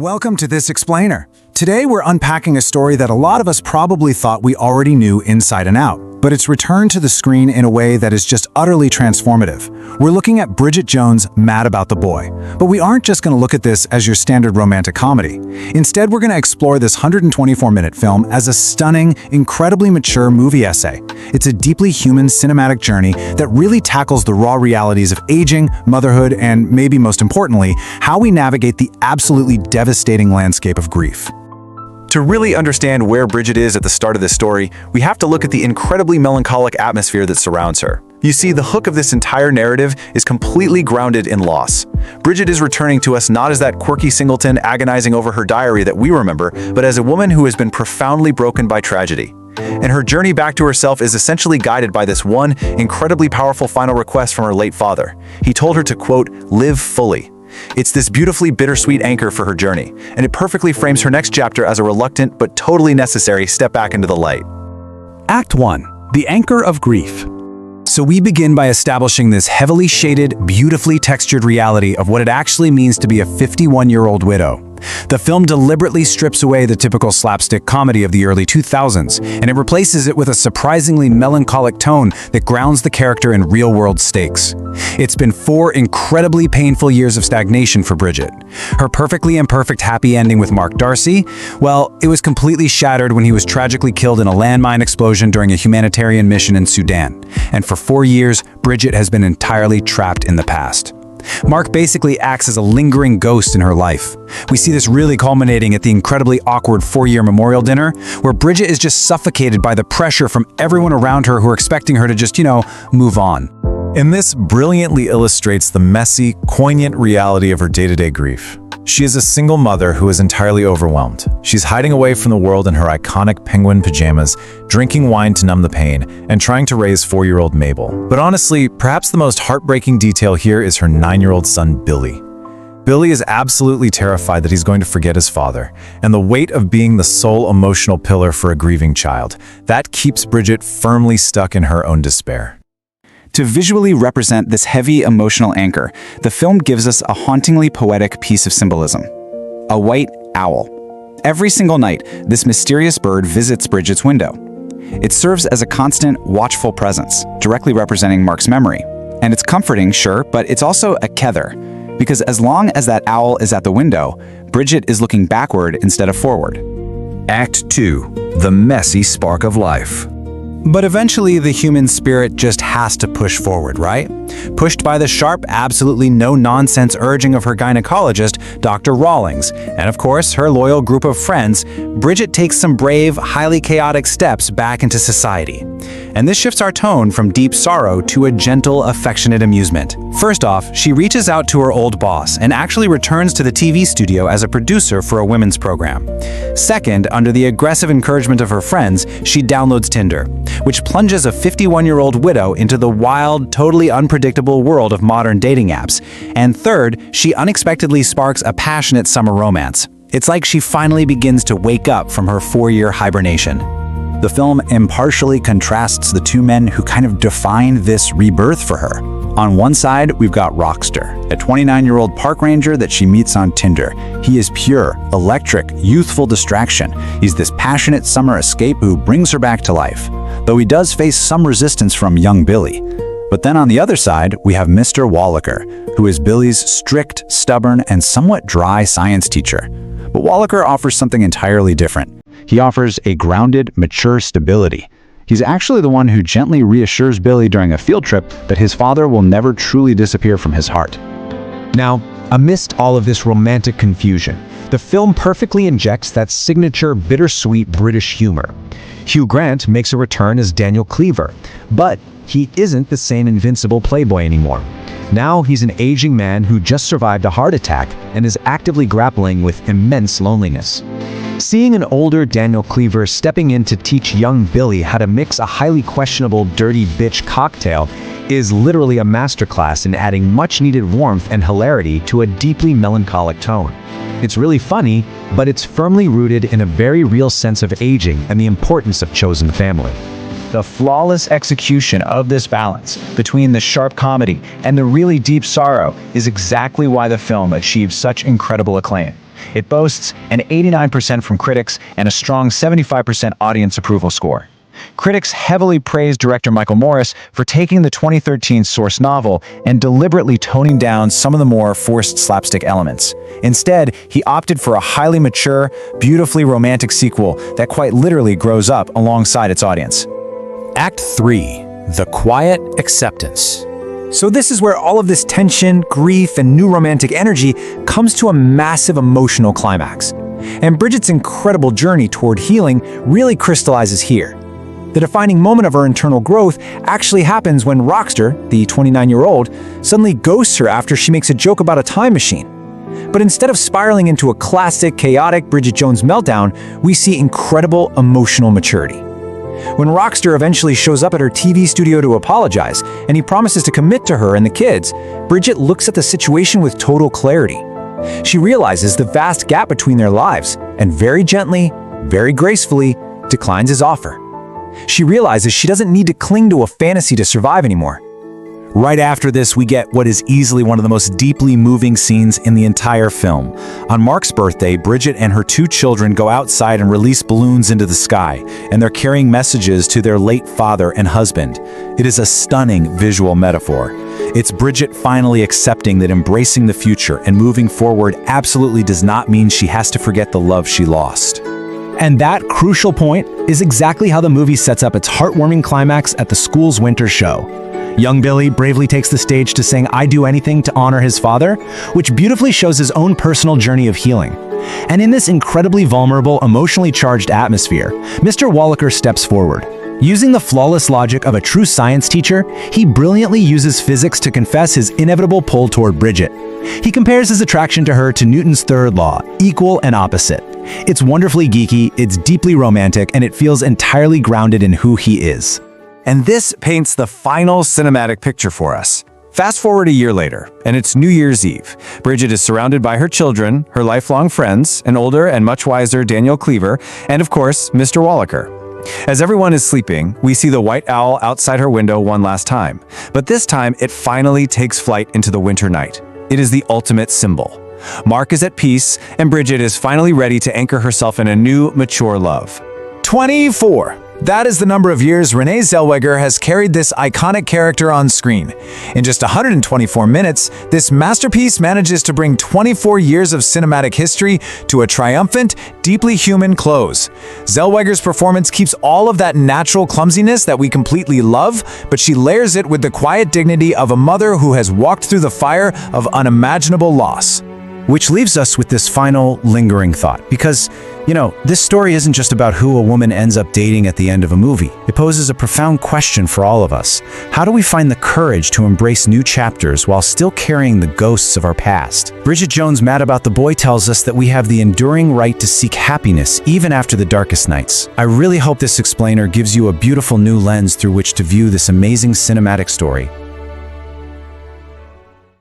Welcome to This Explainer. Today we're unpacking a story that a lot of us probably thought we already knew inside and out, but it's returned to the screen in a way that is just utterly transformative. We're looking at Bridget Jones' Mad About the Boy, but we aren't just going to look at this as your standard romantic comedy. Instead, we're going to explore this 124-minute film as a stunning, incredibly mature movie essay. It's a deeply human cinematic journey that really tackles the raw realities of aging, motherhood, and maybe most importantly, how we navigate the absolutely devastating landscape of grief. To really understand where Bridget is at the start of this story, we have to look at the incredibly melancholic atmosphere that surrounds her. You see, the hook of this entire narrative is completely grounded in loss. Bridget is returning to us not as that quirky singleton agonizing over her diary that we remember, but as a woman who has been profoundly broken by tragedy. And her journey back to herself is essentially guided by this one incredibly powerful final request from her late father. He told her to, quote, live fully. It's this beautifully bittersweet anchor for her journey, and it perfectly frames her next chapter as a reluctant but totally necessary step back into the light. Act 1. The Anchor of Grief. So we begin by establishing this heavily shaded, beautifully textured reality of what it actually means to be a 51-year-old widow. The film deliberately strips away the typical slapstick comedy of the early 2000s, and it replaces it with a surprisingly melancholic tone that grounds the character in real-world stakes. It's been 4 incredibly painful years of stagnation for Bridget. Her perfectly imperfect happy ending with Mark Darcy, well, it was completely shattered when he was tragically killed in a landmine explosion during a humanitarian mission in Sudan. And for 4 years, Bridget has been entirely trapped in the past. Mark basically acts as a lingering ghost in her life. We see this really culminating at the incredibly awkward 4-year memorial dinner, where Bridget is just suffocated by the pressure from everyone around her who are expecting her to just, move on. And this brilliantly illustrates the messy, poignant reality of her day-to-day grief. She is a single mother who is entirely overwhelmed. She's hiding away from the world in her iconic penguin pajamas, drinking wine to numb the pain, and trying to raise 4-year-old Mabel. But honestly, perhaps the most heartbreaking detail here is her 9-year-old son, Billy. Billy is absolutely terrified that he's going to forget his father, and the weight of being the sole emotional pillar for a grieving child, that keeps Bridget firmly stuck in her own despair. To visually represent this heavy emotional anchor, the film gives us a hauntingly poetic piece of symbolism. A white owl. Every single night, this mysterious bird visits Bridget's window. It serves as a constant, watchful presence, directly representing Mark's memory. And it's comforting, sure, but it's also a kether, because as long as that owl is at the window, Bridget is looking backward instead of forward. Act 2. The Messy Spark of Life. But eventually, the human spirit just has to push forward, right? Pushed by the sharp, absolutely no-nonsense urging of her gynecologist, Dr. Rawlings, and of course, her loyal group of friends, Bridget takes some brave, highly chaotic steps back into society. And this shifts our tone from deep sorrow to a gentle, affectionate amusement. First off, she reaches out to her old boss and actually returns to the TV studio as a producer for a women's program. Second, under the aggressive encouragement of her friends, she downloads Tinder, which plunges a 51-year-old widow into the wild, totally unpredictable world of modern dating apps. And third, she unexpectedly sparks a passionate summer romance. It's like she finally begins to wake up from her 4-year hibernation. The film impartially contrasts the two men who kind of define this rebirth for her. On one side, we've got Roxster, a 29-year-old park ranger that she meets on Tinder. He is pure, electric, youthful distraction. He's this passionate summer escape who brings her back to life, though he does face some resistance from young Billy. But then on the other side, we have Mr. Wallaker, who is Billy's strict, stubborn, and somewhat dry science teacher. But Wallaker offers something entirely different. He offers a grounded, mature stability. He's actually the one who gently reassures Billy during a field trip that his father will never truly disappear from his heart. Now, amidst all of this romantic confusion, the film perfectly injects that signature bittersweet British humor. Hugh Grant makes a return as Daniel Cleaver, but he isn't the same invincible playboy anymore. Now he's an aging man who just survived a heart attack and is actively grappling with immense loneliness. Seeing an older Daniel Cleaver stepping in to teach young Billy how to mix a highly questionable dirty bitch cocktail is literally a masterclass in adding much-needed warmth and hilarity to a deeply melancholic tone. It's really funny, but it's firmly rooted in a very real sense of aging and the importance of chosen family. The flawless execution of this balance between the sharp comedy and the really deep sorrow is exactly why the film achieves such incredible acclaim. It boasts an 89% from critics and a strong 75% audience approval score. Critics heavily praised director Michael Morris for taking the 2013 source novel and deliberately toning down some of the more forced slapstick elements. Instead, he opted for a highly mature, beautifully romantic sequel that quite literally grows up alongside its audience. Act 3. The Quiet Acceptance. So this is where all of this tension, grief, and new romantic energy comes to a massive emotional climax. And Bridget's incredible journey toward healing really crystallizes here. The defining moment of her internal growth actually happens when Roxster, the 29-year-old, suddenly ghosts her after she makes a joke about a time machine. But instead of spiraling into a classic, chaotic Bridget Jones meltdown, we see incredible emotional maturity. When Roxster eventually shows up at her TV studio to apologize, and he promises to commit to her and the kids, Bridget looks at the situation with total clarity. She realizes the vast gap between their lives, and very gently, very gracefully, declines his offer. She realizes she doesn't need to cling to a fantasy to survive anymore. Right after this, we get what is easily one of the most deeply moving scenes in the entire film. On Mark's birthday, Bridget and her 2 children go outside and release balloons into the sky, and they're carrying messages to their late father and husband. It is a stunning visual metaphor. It's Bridget finally accepting that embracing the future and moving forward absolutely does not mean she has to forget the love she lost. And that crucial point is exactly how the movie sets up its heartwarming climax at the school's winter show. Young Billy bravely takes the stage to sing "I Do Anything to Honor His Father," which beautifully shows his own personal journey of healing. And in this incredibly vulnerable, emotionally charged atmosphere, Mr. Wallaker steps forward. Using the flawless logic of a true science teacher, he brilliantly uses physics to confess his inevitable pull toward Bridget. He compares his attraction to her to Newton's third law, equal and opposite. It's wonderfully geeky, it's deeply romantic, and it feels entirely grounded in who he is. And this paints the final cinematic picture for us. Fast forward a year later, and it's New Year's Eve. Bridget is surrounded by her children, her lifelong friends, an older and much wiser Daniel Cleaver, and of course, Mr. Wallaker. As everyone is sleeping, we see the white owl outside her window one last time. But this time, it finally takes flight into the winter night. It is the ultimate symbol. Mark is at peace, and Bridget is finally ready to anchor herself in a new, mature love. 24. That is the number of years Renée Zellweger has carried this iconic character on screen. In just 124 minutes, this masterpiece manages to bring 24 years of cinematic history to a triumphant, deeply human close. Zellweger's performance keeps all of that natural clumsiness that we completely love, but she layers it with the quiet dignity of a mother who has walked through the fire of unimaginable loss. Which leaves us with this final, lingering thought. Because, this story isn't just about who a woman ends up dating at the end of a movie. It poses a profound question for all of us. How do we find the courage to embrace new chapters while still carrying the ghosts of our past? Bridget Jones' Mad About the Boy tells us that we have the enduring right to seek happiness even after the darkest nights. I really hope this explainer gives you a beautiful new lens through which to view this amazing cinematic story.